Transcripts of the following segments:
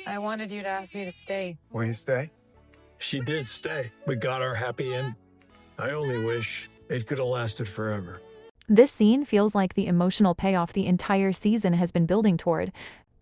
I wanted you to ask me to stay. Will you stay? She did stay. We got our happy end. I only wish it could have lasted forever. This scene feels like the emotional payoff the entire season has been building toward,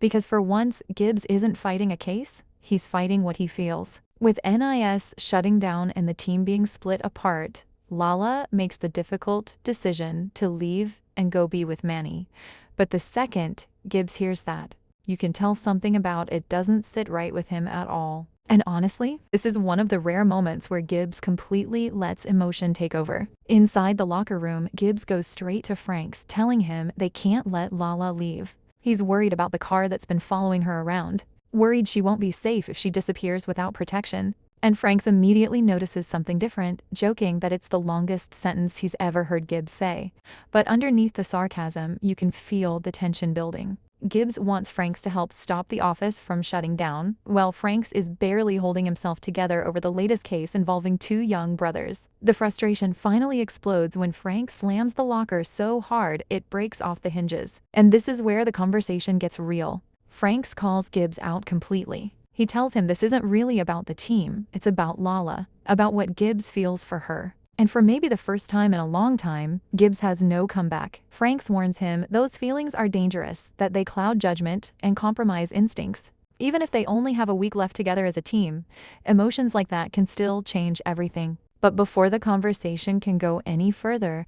because for once, Gibbs isn't fighting a case, he's fighting what he feels. With NIS shutting down and the team being split apart, Lala makes the difficult decision to leave and go be with Manny. But the second Gibbs hears that, you can tell something about it doesn't sit right with him at all. And honestly, this is one of the rare moments where Gibbs completely lets emotion take over. Inside the locker room, Gibbs goes straight to Frank's, telling him they can't let Lala leave. He's worried about the car that's been following her around, worried she won't be safe if she disappears without protection. And Franks immediately notices something different, joking that it's the longest sentence he's ever heard Gibbs say. But underneath the sarcasm, you can feel the tension building. Gibbs wants Franks to help stop the office from shutting down, while Franks is barely holding himself together over the latest case involving two young brothers. The frustration finally explodes when Frank slams the locker so hard it breaks off the hinges. And this is where the conversation gets real. Franks calls Gibbs out completely. He tells him this isn't really about the team, it's about Lala, about what Gibbs feels for her. And for maybe the first time in a long time, Gibbs has no comeback. Franks warns him those feelings are dangerous, that they cloud judgment and compromise instincts. Even if they only have a week left together as a team, emotions like that can still change everything. But before the conversation can go any further,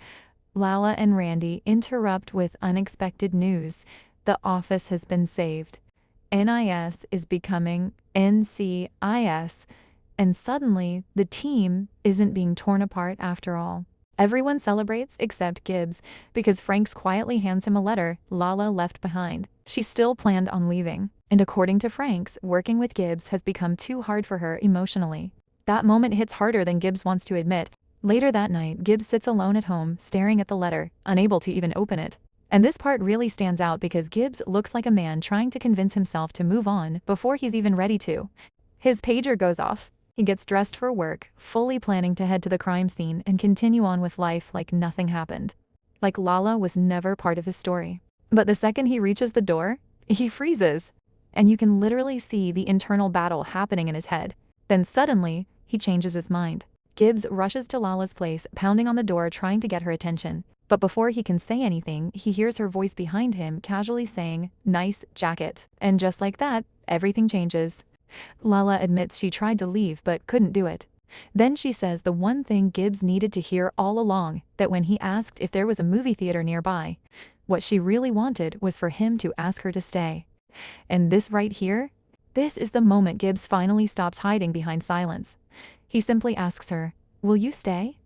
Lala and Randy interrupt with unexpected news. The office has been saved. NIS is becoming NCIS. And suddenly, the team isn't being torn apart after all. Everyone celebrates except Gibbs, because Franks quietly hands him a letter Lala left behind. She still planned on leaving, and according to Franks, working with Gibbs has become too hard for her emotionally. That moment hits harder than Gibbs wants to admit. Later that night, Gibbs sits alone at home, staring at the letter, unable to even open it. And this part really stands out because Gibbs looks like a man trying to convince himself to move on before he's even ready to. His pager goes off. He gets dressed for work, fully planning to head to the crime scene and continue on with life like nothing happened. Like Lala was never part of his story. But the second he reaches the door, he freezes. And you can literally see the internal battle happening in his head. Then suddenly, he changes his mind. Gibbs rushes to Lala's place, pounding on the door trying to get her attention. But before he can say anything, he hears her voice behind him casually saying, "Nice jacket." And just like that, everything changes. Lala admits she tried to leave but couldn't do it. Then she says the one thing Gibbs needed to hear all along, that when he asked if there was a movie theater nearby, what she really wanted was for him to ask her to stay. And this right here, this is the moment Gibbs finally stops hiding behind silence. He simply asks her, "Will you stay?"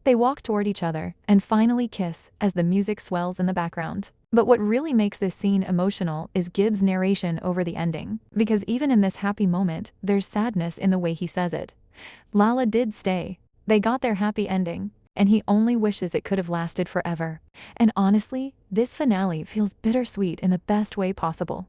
They walk toward each other and finally kiss as the music swells in the background. But what really makes this scene emotional is Gibbs' narration over the ending, because even in this happy moment, there's sadness in the way he says it. Lala did stay. They got their happy ending, and he only wishes it could have lasted forever. And honestly, this finale feels bittersweet in the best way possible.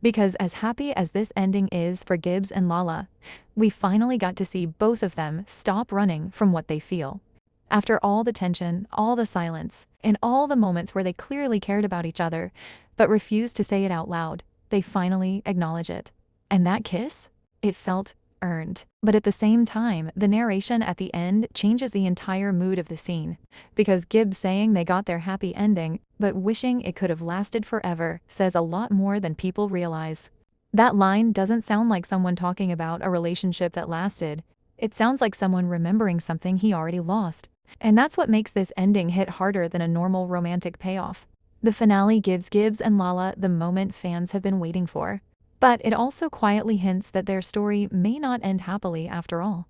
Because as happy as this ending is for Gibbs and Lala, we finally got to see both of them stop running from what they feel. After all the tension, all the silence, and all the moments where they clearly cared about each other, but refused to say it out loud, they finally acknowledge it. And that kiss? It felt earned. But at the same time, the narration at the end changes the entire mood of the scene. Because Gibbs saying they got their happy ending, but wishing it could have lasted forever, says a lot more than people realize. That line doesn't sound like someone talking about a relationship that lasted. It sounds like someone remembering something he already lost. And that's what makes this ending hit harder than a normal romantic payoff. The finale gives Gibbs and Lala the moment fans have been waiting for. But it also quietly hints that their story may not end happily after all.